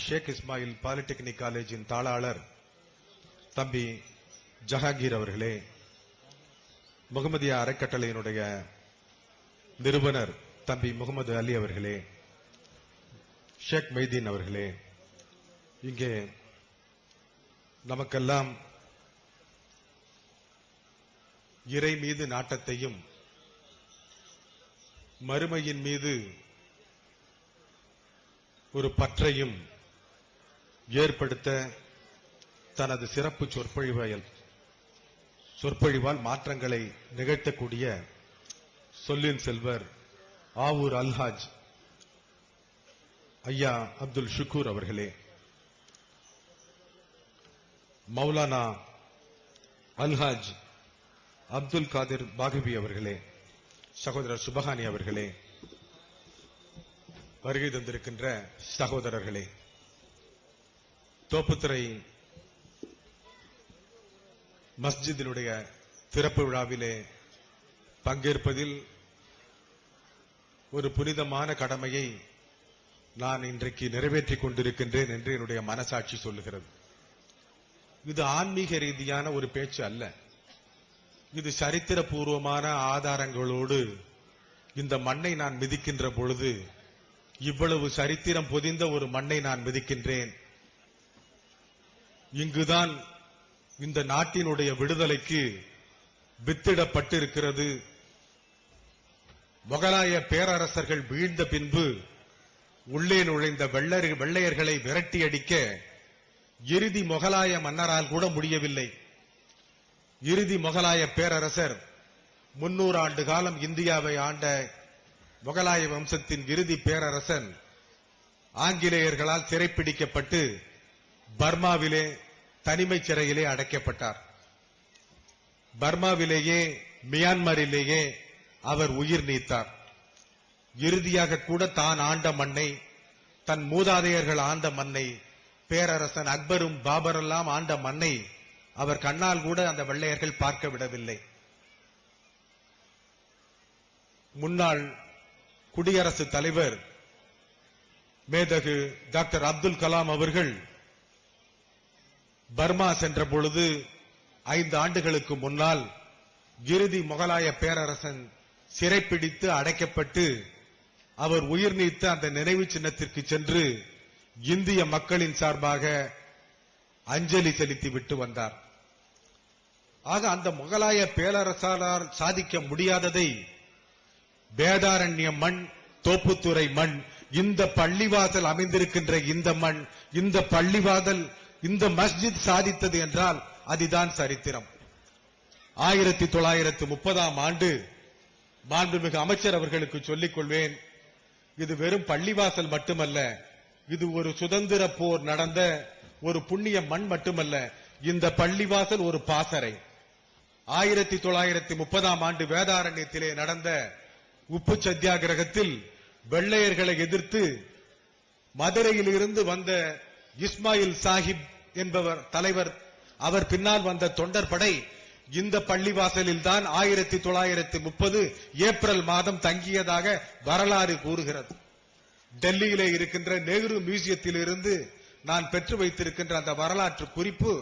ஷேக் Ismail polytechnic காலேஜின் தாளாளர் தம்பி ஜஹாங்கீர் அவர்களே, முகமதியா அறக்கட்டளையினுடைய நிறுவனர் தம்பி முகமது அலி அவர்களே, ஷேக் மைதீன் அவர்களே, இங்கே நமக்கெல்லாம் இறை மீது நாட்டத்தையும் மறுமையின் மீது ஒரு பற்றையும் ஏற்படுத்த தனது சிறப்பு சொற்பொழிவால் மாற்றங்களை நிகழ்த்தக்கூடிய சொல்லின் செல்வர் ஆவூர் அல்ஹாஜ் ஐயா அப்துல் ஷுக்கூர் அவர்களே, மௌலானா அல்ஹாஜ் அப்துல் காதிர் பாகவி அவர்களே, சகோதரர் சுபஹானி அவர்களே, வருகை தந்திருக்கின்ற சகோதரர்களே, தோப்புத்துறை மஸ்ஜிதினுடைய திறப்பு விழாவிலே பங்கேற்பதில் ஒரு புனிதமான கடமையை நான் இன்றைக்கு நிறைவேற்றிக் கொண்டிருக்கின்றேன் என்று என்னுடைய மனசாட்சி சொல்லுகிறது. இது ஆன்மீக ரீதியான ஒரு பேச்சு அல்ல. இது சரித்திரபூர்வமான ஆதாரங்களோடு இந்த மண்ணை நான் மிதிக்கின்ற பொழுது இவ்வளவு சரித்திரம் பொதிந்த ஒரு மண்ணை நான் மிதிக்கின்றேன். இங்குதான் இந்த நாட்டினுடைய விடுதலைக்கு வித்திடப்பட்டிருக்கிறது. முகலாய பேரரசர்கள் வீழ்ந்த பின்பு உள்ளே நுழைந்த வெள்ளையர்களை விரட்டி அடிக்க இறுதி முகலாய மன்னரால் கூட முடியவில்லை. இறுதி முகலாய பேரரசர் 300 ஆண்டு காலம் இந்தியாவை ஆண்ட முகலாய வம்சத்தின் இறுதி பேரரசன் ஆங்கிலேயர்களால் சிறைப்பிடிக்கப்பட்டு பர்மாவிலே தனிமை சிறையிலே அடைக்கப்பட்டார். பர்மாவிலேயே மியான்மரிலேயே அவர் உயிர் நீத்தார். இறுதியாக கூட தான் ஆண்ட மண்ணை, தன் மூதாதையர்கள் ஆண்ட மண்ணை, பேரரசன் அக்பரும் பாபரெல்லாம் ஆண்ட மண்ணை அவர் கண்ணால் கூட அந்த வெள்ளையர்கள் பார்க்க விடவில்லை. முன்னாள் குடியரசுத் தலைவர் மேதகு டாக்டர் அப்துல் கலாம் அவர்கள் பர்மா சென்ற பொழுது 5 ஆண்டுகளுக்கு முன்னால் இறுதி முகலாய பேரரசன் சிறைப்பிடித்து அடைக்கப்பட்டு அவர் உயிர் நீத்த அந்த நினைவு சின்னத்திற்கு சென்று இந்திய மக்களின் சார்பாக அஞ்சலி செலுத்தி விட்டு வந்தார். ஆக அந்த முகலாய பேரரசால் சாதிக்க முடியாததை வேதாரண்ய மண், தோப்புத்துறை மண், இந்த பள்ளிவாசல் அமைந்திருக்கின்ற இந்த மண், இந்த பள்ளிவாசல், இந்த மஸ்ஜித் சாதித்தது என்றால் அதுதான் சரித்திரம். 1930ஆம் ஆண்டு மாண்புமிகு அமைச்சர் அவர்களுக்கு சொல்லிக் கொள்வேன், இது வெறும் பள்ளிவாசல் மட்டுமல்ல, இது ஒரு சுதந்திர போர் நடந்த ஒரு புண்ணிய மண் மட்டுமல்ல, இந்த பள்ளிவாசல் ஒரு பாசறை. 1930ஆம் ஆண்டு வேதாரண்யத்திலே நடந்த உப்பு சத்தியாகிரகத்தில் வெள்ளையர்களை எதிர்த்து மதுரையில் இருந்து வந்த இஸ்மாயில் சாஹிப் என்பவர் தலைவர், அவர் பின்னால் வந்த தொண்டர் படை இந்த பள்ளிவாசலில் தான் 1930 ஏப்ரல் மாதம் தங்கியதாக வரலாறு கூறுகிறது. டெல்லியிலே இருக்கின்ற நேரு மியூசியத்தில் இருந்து நான் பெற்று வைத்திருக்கின்ற அந்த வரலாற்று குறிப்பு,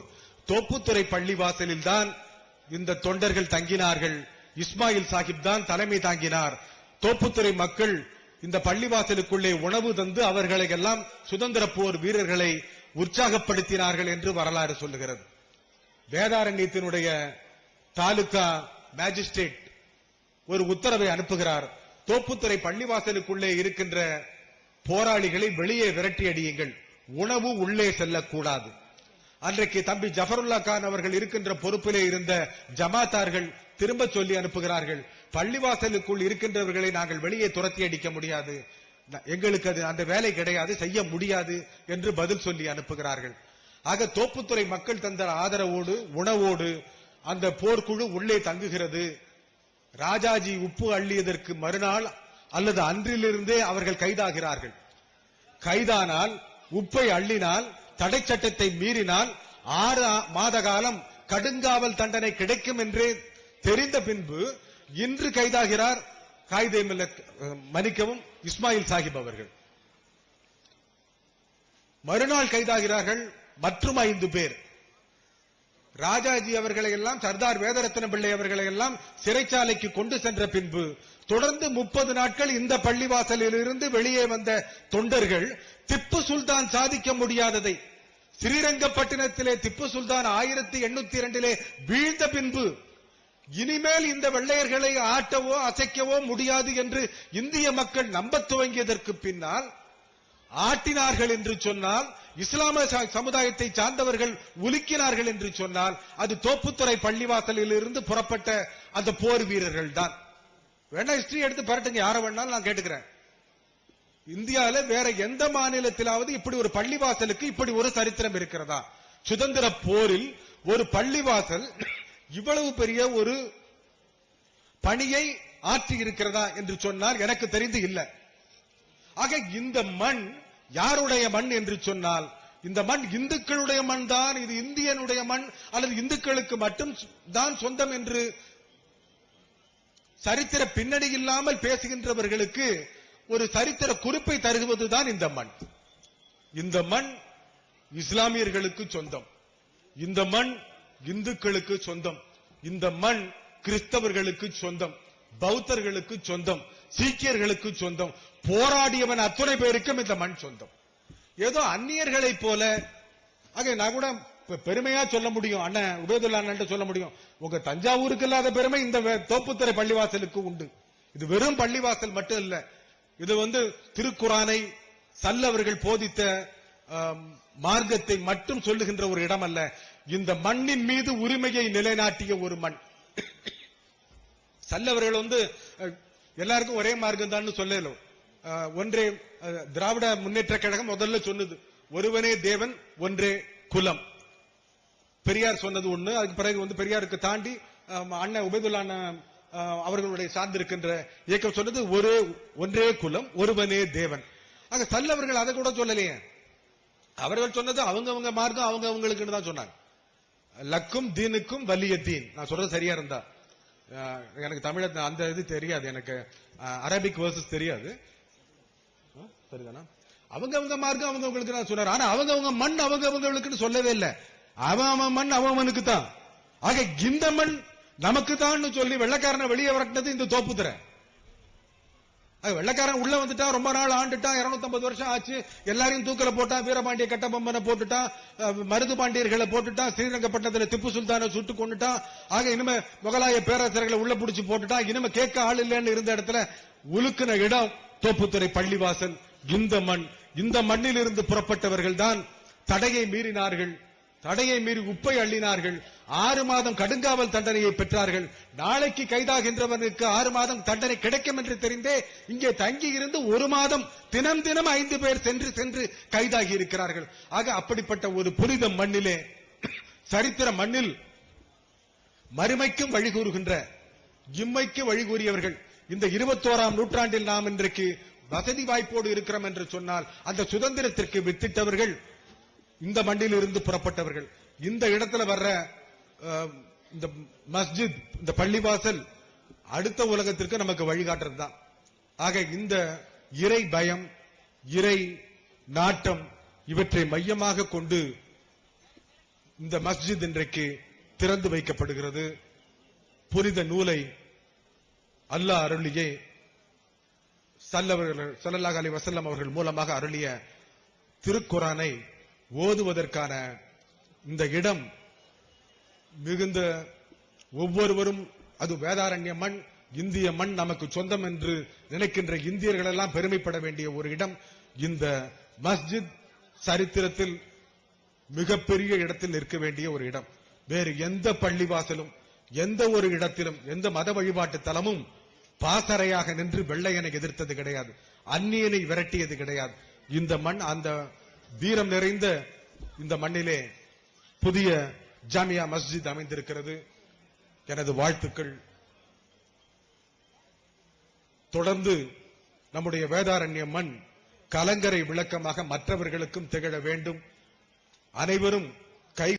தோப்புத்துறை பள்ளிவாசலில் தான் இந்த தொண்டர்கள் தங்கினார்கள். இஸ்மாயில் சாஹிப் தான் தலைமை தாங்கினார். தோப்புத்துறை மக்கள் இந்த பள்ளிவாசலுக்குள்ளே உணவு தந்து அவர்களை எல்லாம் சுதந்திர போர் வீரர்களை உற்சாகப்படுத்தினார்கள் என்று வரலாறு சொல்லுகிறது. வேதாரண்யத்தினுடைய தாலுகா மேஜிஸ்ட்ரேட் ஒரு உத்தரவை அனுப்புகிறார், தோப்புத்துறை பள்ளிவாசலுக்குள்ளே இருக்கின்ற போராளிகளை வெளியே விரட்டி அடியுங்கள், உணவு உள்ளே செல்லக்கூடாது. அன்றைக்கு தம்பி ஜஃபருல்லா கான் அவர்கள் இருக்கின்ற பொறுப்பிலே இருந்த ஜமாத்தார்கள் திரும்ப சொல்லி அனுப்புகிறார்கள், பள்ளிவாசலுக்குள் இருக்கின்றவர்களை நாங்கள் வெளியே துரத்தி அடிக்க முடியாது, எங்களுக்கு அது அந்த வேலை கிடையாது, செய்ய முடியாது என்று பதில் சொல்லி அனுப்புகிறார்கள். ஆக தோப்புத்துறை மக்கள் தந்த ஆதரவோடு உணவோடு அந்த போர்க்குழு உள்ளே தங்குகிறது. ராஜாஜி உப்பு அள்ளியதற்கு மறுநாள் அல்லது அன்றிலிருந்தே அவர்கள் கைதாகிறார்கள். கைதானால், உப்பை அள்ளினால், தடை சட்டத்தை மீறினால் 6 மாத காலம் கடுங்காவல் தண்டனை கிடைக்கும் என்று தெரிந்த பின்பு இன்று கைதாகிறார் மன்னிக்கவும் இஸ்மாயில் சாஹிப் அவர்கள். மறுநாள் கைதாகிறார்கள் மற்றும் 5 பேர். ராஜாஜி அவர்களை எல்லாம், சர்தார் வேதரத்ன பிள்ளை அவர்களை எல்லாம் சிறைச்சாலைக்கு கொண்டு சென்ற பின்பு தொடர்ந்து 30 நாட்கள் இந்த பள்ளிவாசலில் இருந்து வெளியே வந்த தொண்டர்கள் திப்பு சுல்தான் சாதிக்க முடியாததை, ஸ்ரீரங்கப்பட்டினத்திலே திப்பு சுல்தான் 1802 வீழ்ந்த பின்பு இனிமேல் இந்த வெள்ளையர்களை ஆட்டவோ அசைக்கவோ முடியாது என்று இந்திய மக்கள் நம்ப துவங்கியதற்கு பின்னால் ஆட்டினார்கள் என்று சொன்னால், இஸ்லாமிய சமுதாயத்தை சார்ந்தவர்கள் உலுக்கினார்கள் என்று சொன்னால், அது தோப்புத்துறை பள்ளிவாசலில் இருந்து புறப்பட்ட அந்த போர் வீரர்கள் தான். வேணா ஹிஸ்டரி எடுத்து பரட்டுங்க, யார வேணாலும் நான் கேட்டுக்கிறேன். இந்தியாவில வேற எந்த மாநிலத்திலாவது இப்படி ஒரு பள்ளிவாசலுக்கு இப்படி ஒரு சரித்திரம் இருக்கிறதா? சுதந்திர போரில் ஒரு பள்ளிவாசல் இவ்வளவு பெரிய ஒரு பணியை ஆற்றி இருக்கிறதா என்று சொன்னால் எனக்கு தெரிந்து இல்லை. ஆக இந்த மண் யாருடைய மண் என்று சொன்னால், இந்த மண் இந்துக்களுடைய மண் தான், இது இந்தியனுடைய மண் அல்லது இந்துக்களுக்கு மட்டும் தான் சொந்தம் என்று சரித்திர பின்னணி இல்லாமல் பேசுகின்றவர்களுக்கு ஒரு சரித்திர குறிப்பை தருவதுதான் இந்த மண். இந்த மண் இஸ்லாமியர்களுக்கு சொந்தம், இந்த மண் இந்துக்களுக்கு சொந்தம், இந்த மண் கிறிஸ்தவர்களுக்கு சொந்தம், பௌத்தர்களுக்கு சொந்தம், சீக்கியர்களுக்கு சொந்தம், போராடியவன் அத்தனை பேருக்கும் இந்த மண் சொந்தம். ஏதோ அந்நியர்களை போல. ஆக நான் கூட பெருமையா சொல்ல முடியும், அண்ணன் உபேதுல்லா அண்ணன் சொல்ல முடியும், உங்க தஞ்சாவூருக்கு இல்லாத பெருமை இந்த தோப்புத்துறை பள்ளிவாசலுக்கு உண்டு. இது வெறும் பள்ளிவாசல் மட்டும் இல்ல, இது திருக்குரானை சல்லவர்கள் போதித்த மார்க்கத்தை மட்டும் சொல்லுகின்ற ஒரு இடம் அல்ல. இந்த மண்ணின் மீது உரிமையை நிலைநாட்டிய ஒரு மண். சல்லவர்கள் எல்லாருக்கும் ஒரே மார்க்கம் தான் சொல்லல. ஒன்றே திராவிட முன்னேற்ற கழகம் முதல்ல சொன்னது, ஒருவனே தேவன் ஒன்றே குலம். பெரியார் சொன்னது ஒண்ணு. அதுக்கு பிறகு பெரியாருக்கு தாண்டி அண்ணன் உபேதுல்லா அவர்களுடைய சார்ந்திருக்கின்ற இயக்கம் சொன்னது ஒன்றே குலம் ஒருவனே தேவன். ஆக சல்லவர்கள் அதை கூட சொல்லலையே. அவர்கள் சொன்னது அவங்கவங்க மார்க்கம் அவங்களுக்கு தான் சொன்னாங்க. லக்கும் தீனுக்கும் வலிய தீன். நான் சொல்றது சரியா இருந்தா, எனக்கு தமிழ அந்த இது தெரியாது, எனக்கு அரபிக் வேர்சஸ் தெரியாது, சரிதானா? அவங்கவங்க மார்க்கம் அவங்களுக்கு தான் சொன்னார். ஆனா அவங்கவங்க மண் அவங்களுக்கு சொல்லவே இல்லை. அவன் மண் அவனுக்கு தான். ஆக இந்த மண் நமக்கு தான் சொல்லி வெள்ளக்காரனை வெளியே வரட்டினது இந்த தோப்புத்துறை. வெள்ளக்காரன் உள்ள வந்துட்டான், ரொம்ப நாள் ஆண்டுட்டான், 250 வருஷம் ஆச்சு, எல்லாரையும் தூக்கல போட்டான், வீரபாண்டிய கட்டபொம்மனை போட்டுட்டான், மருது பாண்டியர்களை போட்டுட்டான், ஸ்ரீரங்கப்பட்டினத்தில் திப்பு சுல்தானை சுட்டு கொண்டுட்டான். ஆக இனிமே முகலாய பேரரசர்களை உள்ள பிடிச்சு போட்டுட்டான். இனிமே கேட்க ஆள் இல்லைன்னு இருந்த இடத்துல உலுக்கின இடம் தோப்புத்துறை பள்ளிவாசல். இந்த மண், இந்த மண்ணில் இருந்து புறப்பட்டவர்கள் தான் தடையை மீறினார்கள், தடையை மீறி உப்பை அள்ளினார்கள். 6 மாதம் கடுங்காவல் தண்டனையை பெற்றார்கள். நாளைக்கு கைதாகின்றவனுக்கு 6 மாதம் தண்டனை கிடைக்கும் என்று தெரிந்தே இங்கே தங்கி இருந்து 1 மாதம் தினம் 5 பேர் சென்று கைதாகி இருக்கிறார்கள். ஆக அப்படிப்பட்ட ஒரு புனித மண்ணிலே, சரித்திர மண்ணில் மறுமைக்கும் வழிகூறுகின்ற, இம்மைக்கு வழிகூறியவர்கள் இந்த 21ஆம் நூற்றாண்டில் நாம் இன்றைக்கு வசதி வாய்ப்போடு இருக்கிறோம் என்று சொன்னால் அந்த சுதந்திரத்திற்கு வித்திட்டவர்கள் இந்த மண்ணில் இருந்து புறப்பட்டவர்கள். இந்த இடத்துல வர்ற இந்த மஸ்ஜித், இந்த பள்ளிவாசல் அடுத்த உலகத்திற்கு நமக்கு வழிகாட்டுறது தான். ஆக இந்த இறை பயம், இறை நாட்டம் இவற்றை மையமாக கொண்டு இந்த மஸ்ஜித் இன்றைக்கு திறந்து வைக்கப்படுகிறது. புனித நூலை அல்லாஹ் அருளியே ஸல்லல்லாஹு அலைஹி வஸல்லம் அவர்கள் மூலமாக அருளிய திருக்குரானை ஓதுவதற்கான இந்த இடம் மிகுந்த, ஒவ்வொருவரும் அது வேதாரண்ய மண், இந்திய மண் நமக்கு சொந்தம் என்று நினைக்கின்ற இந்தியர்கள் எல்லாம் பெருமைப்பட வேண்டிய ஒரு இடம். இந்த மஸ்ஜித் சரித்திரத்தில் மிகப்பெரிய இடத்தில் நிற்க வேண்டிய ஒரு இடம். வேறு எந்த பள்ளிவாசலும், எந்த ஒரு இடத்திலும், எந்த மத வழிபாட்டு தலமும் பாசறையாக நின்று வெள்ளையனை எதிர்த்தது கிடையாது, அந்நியனை விரட்டியது கிடையாது. இந்த மண் அந்த வீரம் நிறைந்த இந்த மண்ணிலே புதிய ஜாமியா மஸ்ஜித் அமைந்திருக்கிறது. எனது வாழ்த்துக்கள். தொடர்ந்து நம்முடைய வேதாரண்ய மண் கலங்கரை விளக்கமாக மற்றவர்களுக்கும் திகழ வேண்டும். அனைவரும்